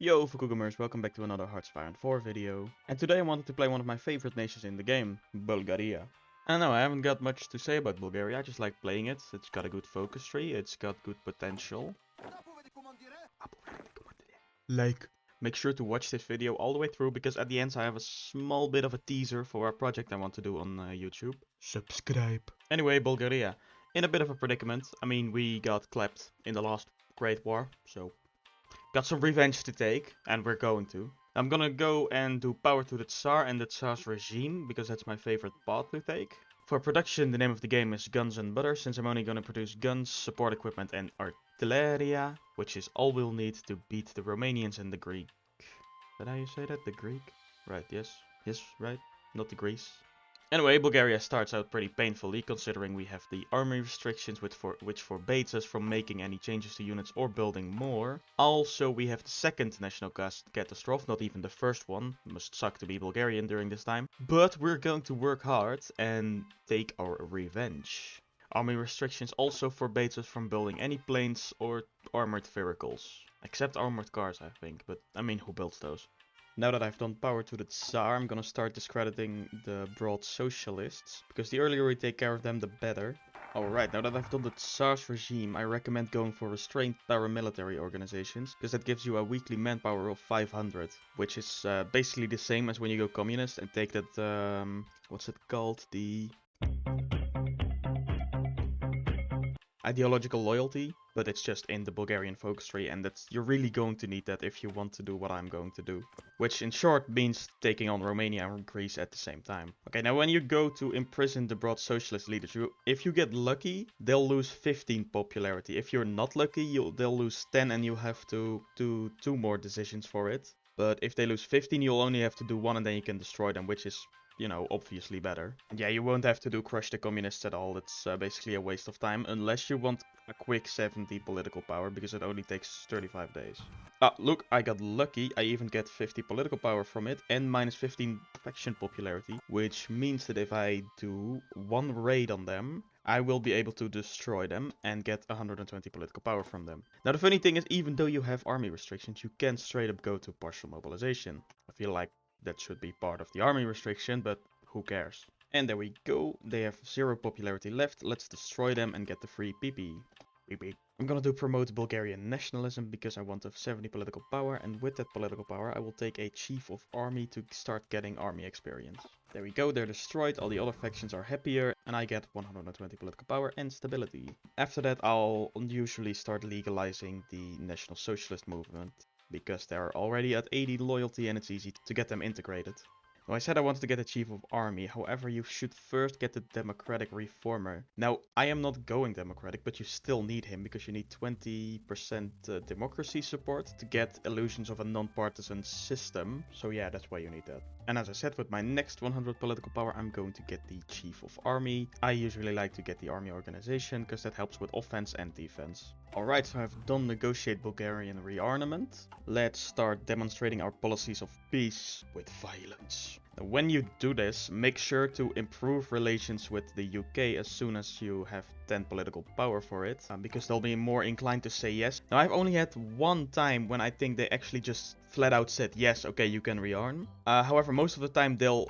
Yo, Fukugamers, welcome back to another HOI4 video. And today I wanted to play one of my favorite nations in the game, Bulgaria. I know, I haven't got much to say about Bulgaria, I just like playing it. It's got a good focus tree, it's got good potential. Like, make sure to watch this video all the way through, because at the end I have a small bit of a teaser for a project I want to do on YouTube. Subscribe. Anyway, Bulgaria. In a bit of a predicament. I mean, we got clapped in the last Great War, so got some revenge to take, and we're going to. I'm gonna go and do power to the Tsar and the Tsar's regime, because that's my favorite path to take. For production, the name of the game is Guns and Butter, since I'm only gonna produce guns, support equipment and artilleria, which is all we'll need to beat the Romanians and the Greek. Is that how you say that? The Greek? Right, yes. Yes, right. Not the Greece. Anyway, Bulgaria starts out pretty painfully, considering we have the army restrictions which forbids us from making any changes to units or building more. Also, we have the second national catastrophe, not even the first one. Must suck to be Bulgarian during this time. But we're going to work hard and take our revenge. Army restrictions also forbids us from building any planes or armored vehicles. Except armored cars, I think, but I mean, who builds those? Now that I've done power to the Tsar, I'm gonna start discrediting the broad socialists, because the earlier we take care of them, the better. Alright, now that I've done the Tsar's regime, I recommend going for restrained paramilitary organizations, because that gives you a weekly manpower of 500, which is basically the same as when you go communist and take that, what's it called, the ideological loyalty, but it's just in the Bulgarian focus tree, and you're really going to need that if you want to do what I'm going to do. Which in short means taking on Romania and Greece at the same time. Okay, now when you go to imprison the broad socialist leaders, if you get lucky, they'll lose 15 popularity. If you're not lucky, they'll lose 10 and you have to do 2 more decisions for it. But if they lose 15, you'll only have to do 1 and then you can destroy them, which is, you know, obviously better. And yeah, you won't have to do crush the communists at all. It's basically a waste of time, unless you want a quick 70 political power, because it only takes 35 days. Ah, look, I got lucky. I even get 50 political power from it, and minus 15 faction popularity, which means that if I do 1 raid on them, I will be able to destroy them and get 120 political power from them. Now the funny thing is, even though you have army restrictions, you can straight up go to partial mobilization. I feel like that should be part of the army restriction, but who cares? And there we go, they have 0 popularity left. Let's destroy them and get the free PP. I'm gonna do promote Bulgarian nationalism, because I want to have 70 political power, and with that political power I will take a chief of army to start getting army experience. There we go, they're destroyed, all the other factions are happier, and I get 120 political power and stability. After that I'll usually start legalizing the National Socialist movement, because they're already at 80 loyalty and it's easy to get them integrated. Now, I said I wanted to get a chief of army, however you should first get the democratic reformer. Now, I am not going democratic, but you still need him, because you need 20% democracy support to get illusions of a non-partisan system. So yeah, that's why you need that. And as I said, with my next 100 political power, I'm going to get the chief of army. I usually like to get the army organization, because that helps with offense and defense. Alright, so I've done negotiate Bulgarian rearmament. Let's start demonstrating our policies of peace with violence. Now, when you do this, make sure to improve relations with the UK as soon as you have 10 political power for it, because they'll be more inclined to say yes. Now, I've only had 1 time when I think they actually just flat out said yes, okay, you can rearm. However, most of the time they'll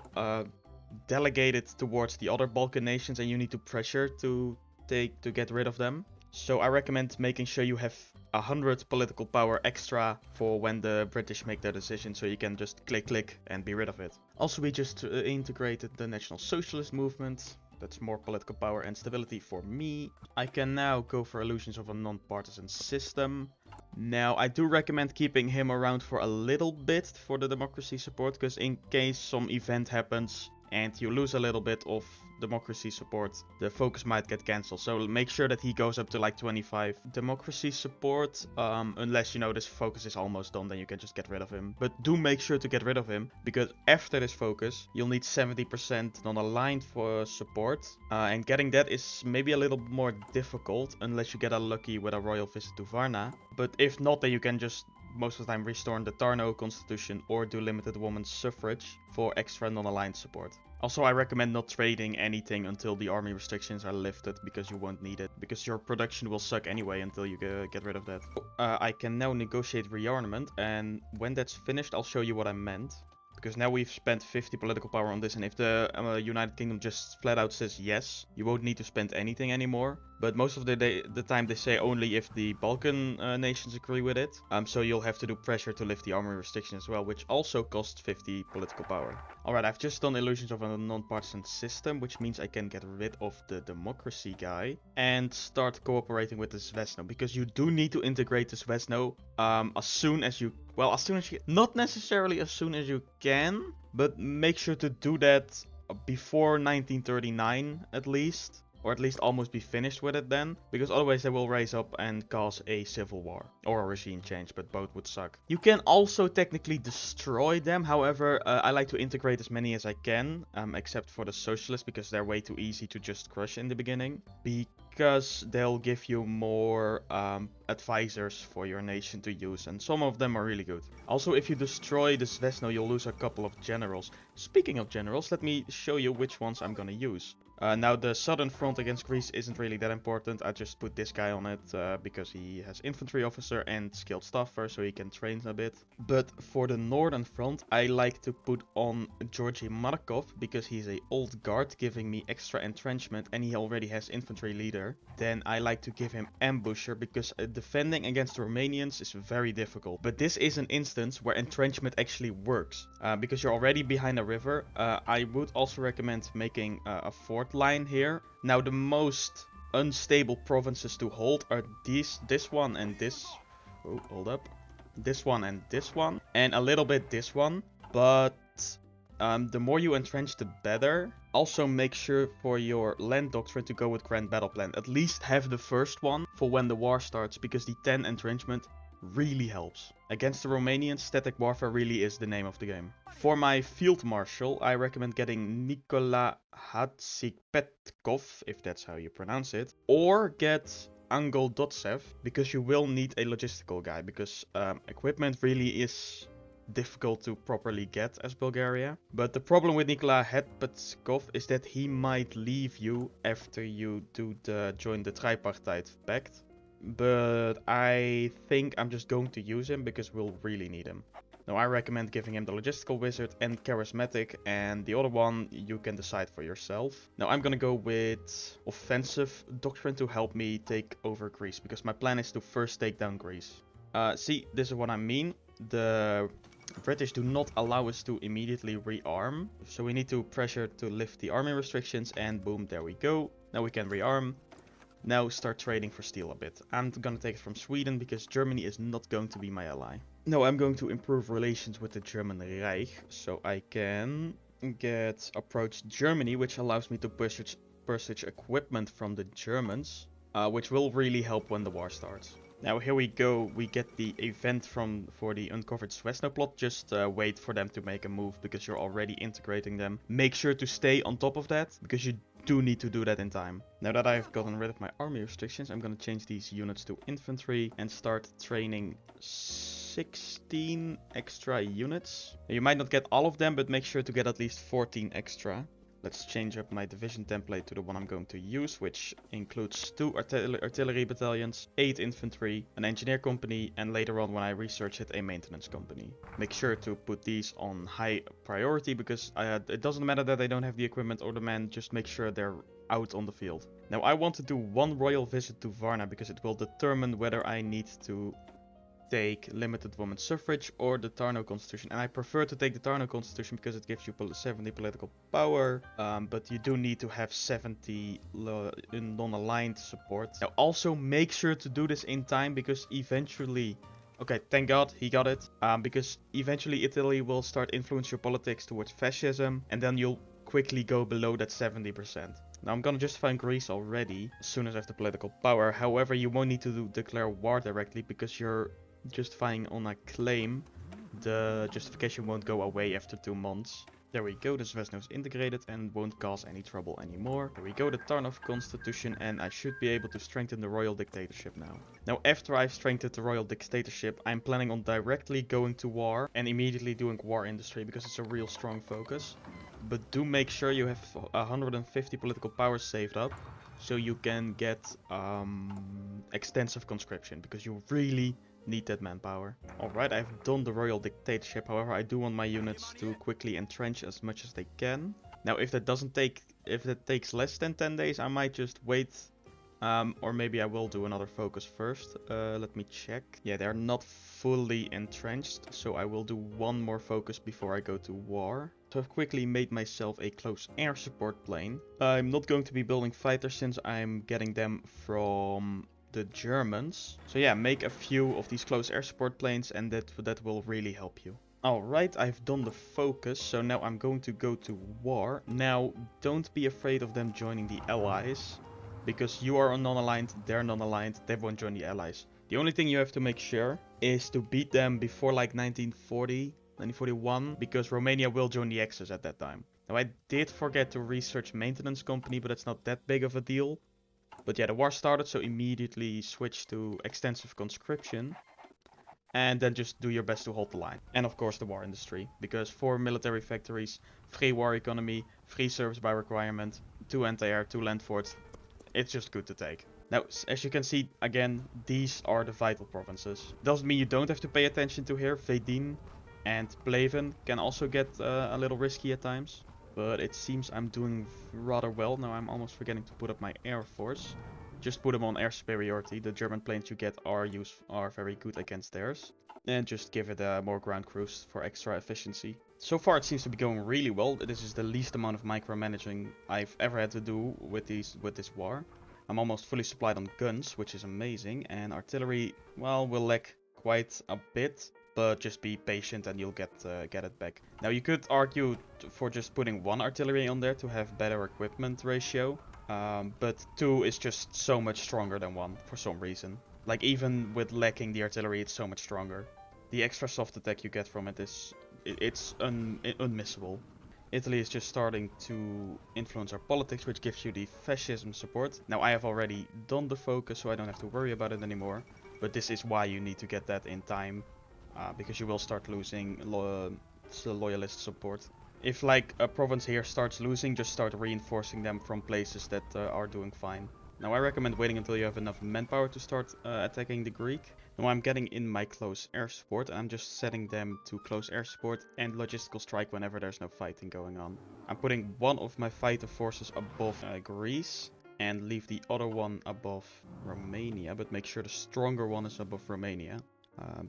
delegate it towards the other Balkan nations, and you need to pressure to get rid of them. So I recommend making sure you have 100 political power extra for when the British make their decision, so you can just click and be rid of it. Also, we just integrated the National Socialist movement. That's more political power and stability for me. I can now go for illusions of a non-partisan system. Now, I do recommend keeping him around for a little bit for the democracy support, because in case some event happens and you lose a little bit of democracy support, the focus might get cancelled. So make sure that he goes up to like 25 democracy support, unless, you know, this focus is almost done, then you can just get rid of him. But do make sure to get rid of him, because after this focus you'll need 70% non-aligned for support, and getting that is maybe a little more difficult unless you get unlucky with a royal visit to Varna. But if not, then you can just most of the time restore the Tarno constitution or do limited women's suffrage for extra non-aligned support. Also, I recommend not trading anything until the army restrictions are lifted, because you won't need it. Because your production will suck anyway until you get rid of that. I can now negotiate rearmament, and when that's finished, I'll show you what I meant. Because now we've spent 50 political power on this, and if the United Kingdom just flat out says yes, you won't need to spend anything anymore. But most of the time they say only if the Balkan nations agree with it. So you'll have to do pressure to lift the army restriction as well, which also costs 50 political power. Alright, I've just done illusions of a non-partisan system, which means I can get rid of the democracy guy and start cooperating with the Zvezno, because you do need to integrate the Zvezno as soon as you... Well, as soon as you... Not necessarily as soon as you can, but make sure to do that before 1939 at least. Or at least almost be finished with it then. Because otherwise they will rise up and cause a civil war. Or a regime change, but both would suck. You can also technically destroy them. However, I like to integrate as many as I can. Except for the socialists, because they're way too easy to just crush in the beginning. Because they'll give you more advisors for your nation to use. And some of them are really good. Also, if you destroy the Zvezno, you'll lose a couple of generals. Speaking of generals, let me show you which ones I'm gonna use. Now, the southern front against Greece isn't really that important. I just put this guy on it because he has infantry officer and skilled staffer, so he can train a bit. But for the northern front, I like to put on Georgy Markov because he's an old guard, giving me extra entrenchment, and he already has infantry leader. Then I like to give him ambusher because defending against the Romanians is very difficult. But this is an instance where entrenchment actually works because you're already behind a river. I would also recommend making a fort line here. Now, the most unstable provinces to hold are this one and this. Oh, hold up. This one and this one. And a little bit this one. But the more you entrench, the better. Also, make sure for your land doctrine to go with Grand Battle Plan. At least have the first one for when the war starts, because the 10 entrenchment really helps. Against the Romanians, static warfare really is the name of the game. For my field marshal, I recommend getting Nikola Hatzikpetkov, if that's how you pronounce it. Or get Angol Dotsev, because you will need a logistical guy, because equipment really is difficult to properly get as Bulgaria. But the problem with Nikola Hatzikpetkov is that he might leave you after you join the tripartite pact. But I think I'm just going to use him because we'll really need him. Now, I recommend giving him the logistical wizard and charismatic, and the other one you can decide for yourself. Now, I'm gonna go with offensive doctrine to help me take over Greece, because my plan is to first take down Greece. See, this is what I mean. The British do not allow us to immediately rearm, so we need to pressure to lift the army restrictions, and boom, there we go. Now we can rearm. Now start trading for steel a bit. I'm gonna take it from Sweden because Germany is not going to be my ally. Now I'm going to improve relations with the German Reich, so I can approach Germany, which allows me to purchase equipment from the Germans, which will really help when the war starts. Now here we go, we get the event for the uncovered Zvezno plot. Just wait for them to make a move because you're already integrating them. Make sure to stay on top of that because you do need to do that in time. Now that I've gotten rid of my army restrictions, I'm gonna change these units to infantry and start training 16 extra units. You might not get all of them, but make sure to get at least 14 extra. Let's change up my division template to the one I'm going to use, which includes 2 artillery battalions, 8 infantry, an engineer company, and later on when I research it, a maintenance company. Make sure to put these on high priority because it doesn't matter that they don't have the equipment or the men, just make sure they're out on the field. Now I want to do one royal visit to Varna because it will determine whether I need to take limited women's suffrage or the Tarnow constitution, and I prefer to take the Tarnow constitution because it gives you 70 political power, but you do need to have 70 non-aligned support. Now also make sure to do this in time because eventually, okay, thank God he got it, because eventually Italy will start influence your politics towards fascism, and then you'll quickly go below that 70%. Now I'm gonna justify Greece already as soon as I have the political power. However, you won't need to declare war directly because you're justifying on a claim. The justification won't go away after 2 months. There we go, the Zvezno is integrated and won't cause any trouble anymore. There we go, the Tarnov constitution, and I should be able to strengthen the royal dictatorship now. Now after I've strengthened the royal dictatorship, I'm planning on directly going to war and immediately doing war industry because it's a real strong focus. But do make sure you have 150 political power saved up, so you can get extensive conscription, because you really need that manpower. Alright, I've done the royal dictatorship, however I do want my units to quickly entrench as much as they can. Now if that takes less than 10 days, I might just wait. Or maybe I will do another focus first. Let me check. Yeah, they're not fully entrenched, so I will do one more focus before I go to war. So I've quickly made myself a close air support plane. I'm not going to be building fighters since I'm getting them from the Germans. So yeah, make a few of these close air support planes, and that will really help you. Alright, I've done the focus, so now I'm going to go to war. Now, don't be afraid of them joining the Allies, because you are non-aligned, they're non-aligned, they won't join the Allies. The only thing you have to make sure is to beat them before like 1940, 1941, because Romania will join the Axis at that time. Now I did forget to research maintenance company, but it's not that big of a deal. But yeah, the war started, so immediately switch to extensive conscription. And then just do your best to hold the line. And of course the war industry, because 4 military factories, free war economy, free service by requirement, 2 anti-air, 2 land forts. It's just good to take. Now, as you can see, again, these are the vital provinces. Doesn't mean you don't have to pay attention to here. Vedin and Pleven can also get a little risky at times. But it seems I'm doing rather well. Now I'm almost forgetting to put up my air force. Just put them on air superiority. The German planes you get are very good against theirs. And just give it more ground crews for extra efficiency. So far it seems to be going really well. This is the least amount of micromanaging I've ever had to do with this war. I'm almost fully supplied on guns, which is amazing. And artillery, well, will lack quite a bit. But just be patient and you'll get it back. Now you could argue for just putting 1 artillery on there to have better equipment ratio. But 2 is just so much stronger than 1 for some reason. Like even with lacking the artillery, it's so much stronger. The extra soft attack you get from it is unmissable. Italy is just starting to influence our politics, which gives you the fascism support. Now I have already done the focus, so I don't have to worry about it anymore. But this is why you need to get that in time, because you will start losing loyalist support. If like a province here starts losing, just start reinforcing them from places that are doing fine. Now I recommend waiting until you have enough manpower to start attacking the Greek. Now I'm getting in my close air support, and I'm just setting them to close air support and logistical strike whenever there's no fighting going on. I'm putting one of my fighter forces above Greece and leave the other one above Romania, but make sure the stronger one is above Romania.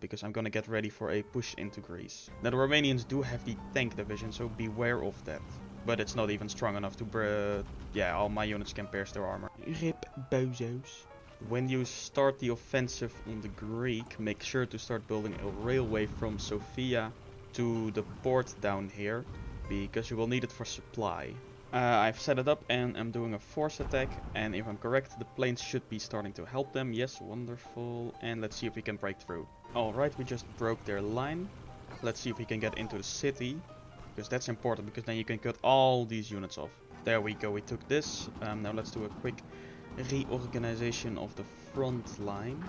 Because I'm gonna get ready for a push into Greece. Now the Romanians do have the tank division, so beware of that. But it's not even strong enough to yeah, all my units can pierce their armor. Rip bozos. When you start the offensive on the Greek, make sure to start building a railway from Sofia to the port down here, because you will need it for supply. I've set it up and I'm doing a force attack, and if I'm correct, the planes should be starting to help them. Yes, wonderful. And let's see if we can break through. Alright, we just broke their line. Let's see if we can get into the city, because that's important, because then you can cut all these units off. There we go, we took this. Now let's do a quick reorganization of the front line.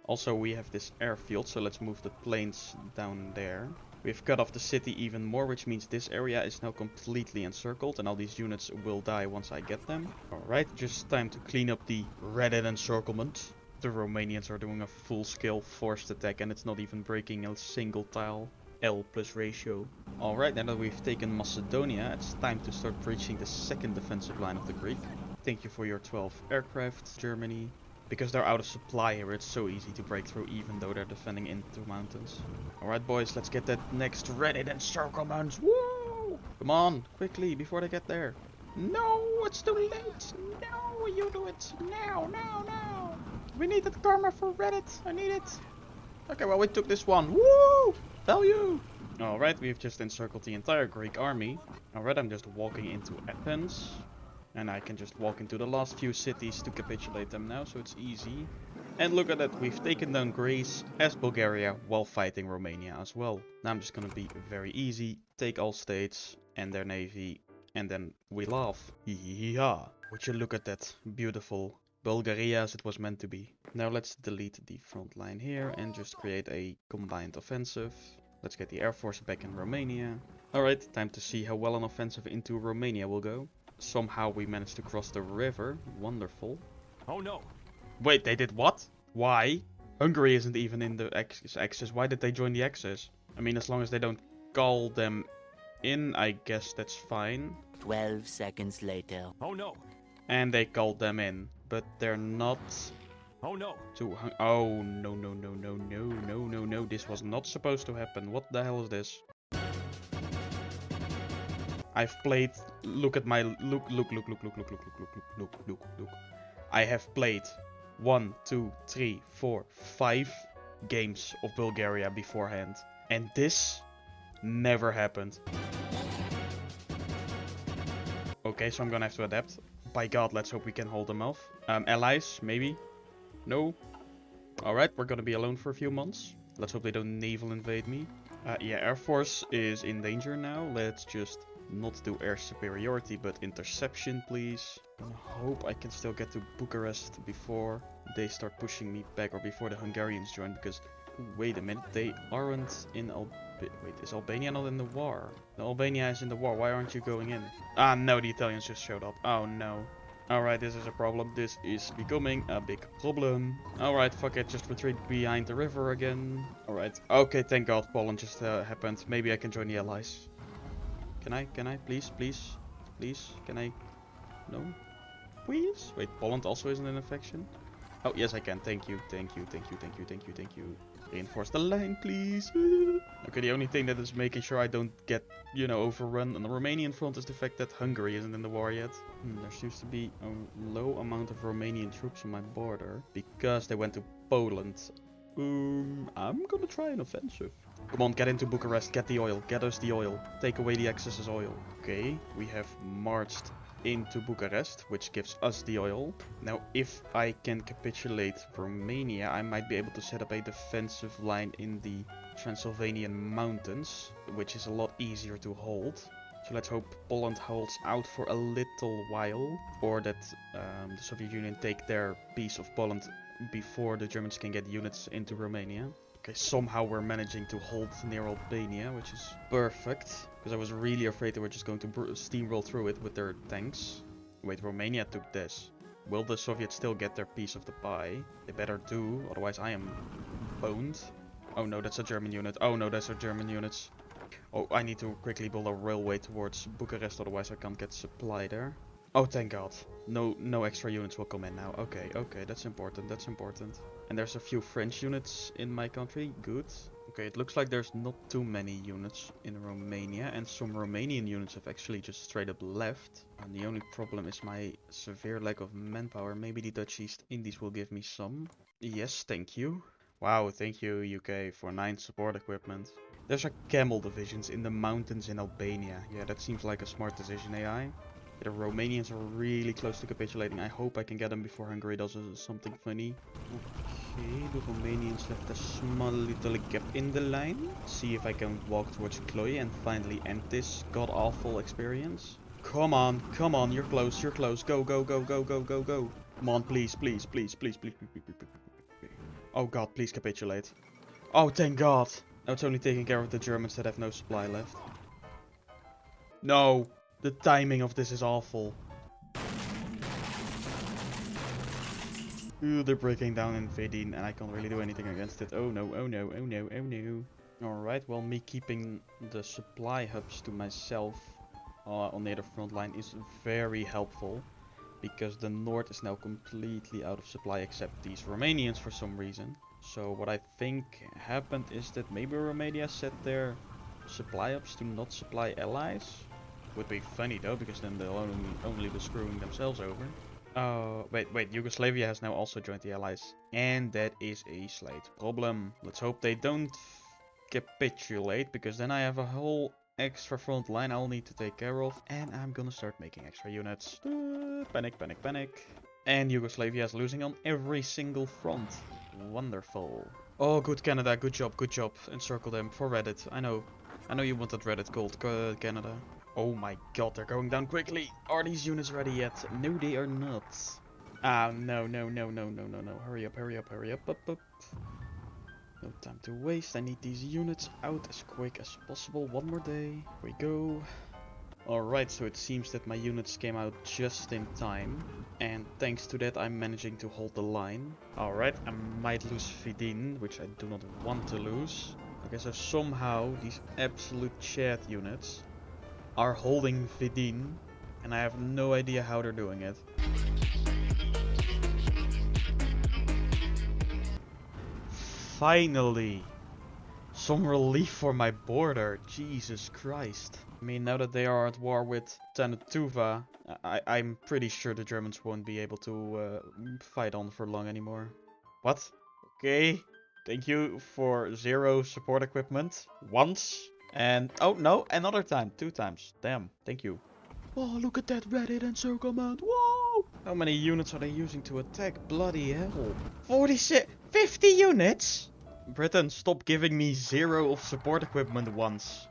Also, we have this airfield, so let's move the planes down there. We've cut off the city even more, which means this area is now completely encircled, and all these units will die once I get them. Alright, just time to clean up the Reddit encirclement. The Romanians are doing a full-scale forced attack, and it's not even breaking a single tile. L plus ratio. Alright, now that we've taken Macedonia, it's time to start breaching the second defensive line of the Greek. Thank you for your 12 aircraft, Germany. Because they're out of supply here, it's so easy to break through even though they're defending into mountains. Alright boys, let's get that next Reddit encirclement. Woo! Come on, quickly, before they get there. No, it's too late. No, you do it. Now, now, now. We need that karma for Reddit. I need it. Okay, well, we took this one. Woo! Value! Alright, we've just encircled the entire Greek army. Alright, I'm just walking into Athens. And I can just walk into the last few cities to capitulate them now, so it's easy. And look at that, we've taken down Greece as Bulgaria while fighting Romania as well. Now I'm just gonna be very easy, take all states and their navy, and then we laugh. Hee-hee-ha. Would you look at that beautiful Bulgaria as it was meant to be. Now let's delete the front line here and just create a combined offensive. Let's get the Air Force back in Romania. Alright, time to see how well an offensive into Romania will go. Somehow we managed to cross the river. Wonderful. Oh no. Wait, they did what? Why? Hungary isn't even in the Axis. Why did they join the Axis? I mean, as long as they don't call them in, I guess that's fine. 12 seconds later. Oh no. And they called them in, but they're not Oh no. too oh, no, no, no, no, no, no, no, no. This was not supposed to happen. What the hell is this? I've played, look at my, look. I have played 1, 2, 3, 4, 5 games of Bulgaria beforehand. And this never happened. Okay, so I'm gonna have to adapt. By God, let's hope we can hold them off. Allies, maybe? No? Alright, we're gonna be alone for a few months. Let's hope they don't naval invade me. Yeah, Air Force is in danger now. Let's just not do air superiority, but interception, please. I hope I can still get to Bucharest before they start pushing me back, or before the Hungarians join, because... Wait a minute, they aren't in Wait, is Albania not in the war? No, Albania is in the war, why aren't you going in? Ah, no, the Italians just showed up. Oh, no. Alright, this is a problem. This is becoming a big problem. Alright, fuck it, just retreat behind the river again. Alright. Okay, thank God Poland just happened. Maybe I can join the Allies. Can I? Please? Can I? No? Please? Wait, Poland also isn't in infection? Oh, yes, I can. Thank you. Reinforce the line, please. Okay, the only thing that is making sure I don't get, you know, overrun on the Romanian front is the fact that Hungary isn't in the war yet. There seems to be a low amount of Romanian troops on my border because they went to Poland. I'm gonna try an offensive. Come on, get into Bucharest, get the oil, get us the oil. Take away the Axis's oil. Okay, we have marched into Bucharest, which gives us the oil. Now, if I can capitulate Romania, I might be able to set up a defensive line in the Transylvanian mountains, which is a lot easier to hold. So let's hope Poland holds out for a little while, or that the Soviet Union take their piece of Poland before the Germans can get units into Romania. Okay, somehow we're managing to hold near Albania, which is perfect. Because I was really afraid they were just going to steamroll through it with their tanks. Wait, Romania took this. Will the Soviets still get their piece of the pie? They better do, otherwise I am boned. Oh no, that's a German unit. Oh no, that's our German units. Oh, I need to quickly build a railway towards Bucharest, otherwise I can't get supply there. Oh, thank God. No extra units will come in now. Okay, that's important. And there's a few French units in my country. Good. Okay, it looks like there's not too many units in Romania, and some Romanian units have actually just straight up left. And the only problem is my severe lack of manpower. Maybe the Dutch East Indies will give me some. Yes, thank you. Wow, thank you UK for 9 support equipment. There's a camel divisions in the mountains in Albania. Yeah, that seems like a smart decision, AI. The Romanians are really close to capitulating. I hope I can get them before Hungary does something funny. Okay, the Romanians left a small little gap in the line. See if I can walk towards Kloy and finally end this god-awful experience. Come on, you're close. Go. Come on, please. Oh God, please capitulate. Oh, thank God. Now it's only taking care of the Germans that have no supply left. No. The timing of this is awful. Ooh, they're breaking down in Vedin and I can't really do anything against it. Oh no. Alright, well, me keeping the supply hubs to myself on the other front line is very helpful. Because the north is now completely out of supply except these Romanians for some reason. So what I think happened is that maybe Romania set their supply hubs to not supply allies. Would be funny though, because then they'll only be screwing themselves over. Wait, Yugoslavia has now also joined the Allies. And that is a slight problem. Let's hope they don't capitulate, because then I have a whole extra front line I'll need to take care of. And I'm gonna start making extra units. Panic. And Yugoslavia is losing on every single front. Wonderful. Oh, good Canada, good job. Encircle them for Reddit. I know you wanted Reddit gold, Canada. Oh my God, they're going down quickly. Are these units ready yet? No, they are not. Ah, no. Hurry up. Up. No time to waste. I need these units out as quick as possible. One more day. Here we go. Alright, so it seems that my units came out just in time. And thanks to that I'm managing to hold the line. Alright, I might lose Vidin, which I do not want to lose. Okay, so somehow these absolute chat units are holding Vidin. And I have no idea how they're doing it. Finally! Some relief for my border. Jesus Christ. I mean, now that they are at war with Tanutuva, I'm pretty sure the Germans won't be able to fight on for long anymore. What? Okay. Thank you for 0 support equipment. Once. And, oh no, another time. 2 times. Damn. Thank you. Oh, look at that Reddit encirclement. Whoa! How many units are they using to attack? Bloody hell. 46, 50 units? Britain, stop giving me 0 of support equipment once.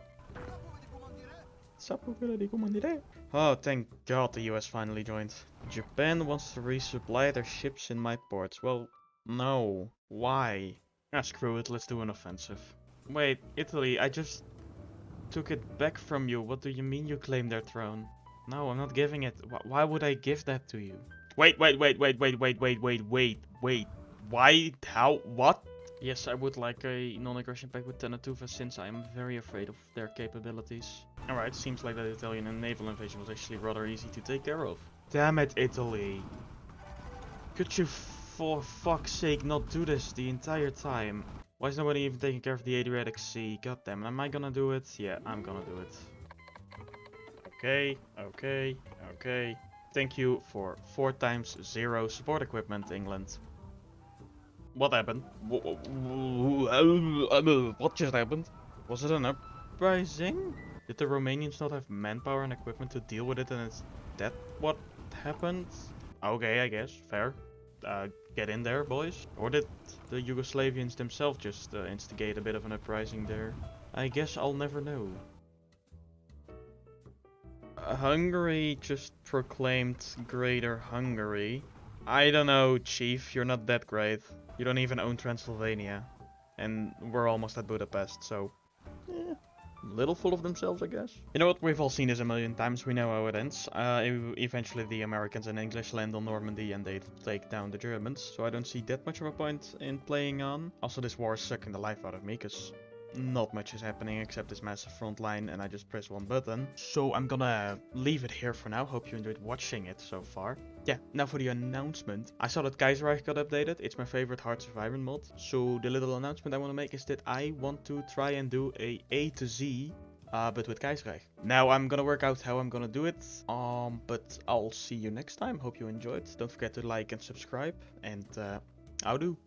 Oh, thank God the US finally joined. Japan wants to resupply their ships in my ports. Well, no. Why? Ah, screw it, let's do an offensive. Wait, Italy, I just took it back from you. What do you mean you claim their throne? No, I'm not giving it. Why would I give that to you? Wait. Why? How? What? Yes, I would like a non-aggression pact with Tanutuva since I'm very afraid of their capabilities. Alright, seems like that Italian naval invasion was actually rather easy to take care of. Damn it, Italy. Could you for fuck's sake not do this the entire time? Why is nobody even taking care of the Adriatic Sea? God damn it, am I gonna do it? Yeah, I'm gonna do it. Okay. Thank you for 4 times 0 support equipment, England. What happened? What just happened? Was it an uprising? Did the Romanians not have manpower and equipment to deal with it, and is that what happened? Okay, I guess. Fair. Get in there, boys. Or did the Yugoslavians themselves just instigate a bit of an uprising there? I guess I'll never know. Hungary just proclaimed Greater Hungary. I don't know, Chief. You're not that great. You don't even own Transylvania. And we're almost at Budapest, so... little full of themselves, I guess. You know what? We've all seen this a million times. We know how it ends. Eventually the Americans and English land on Normandy and they take down the Germans. So I don't see that much of a point in playing on. Also, this war is sucking the life out of me because not much is happening except this massive front line and I just press one button. So I'm gonna leave it here for now. Hope you enjoyed watching it so far. Yeah, now for the announcement. I saw that Kaiserreich got updated. It's my favorite Hearts of Iron mod. So the little announcement I want to make is that I want to try and do A to Z, but with Kaiserreich. Now I'm gonna work out how I'm gonna do it. But I'll see you next time. Hope you enjoyed. Don't forget to like and subscribe. And howdo.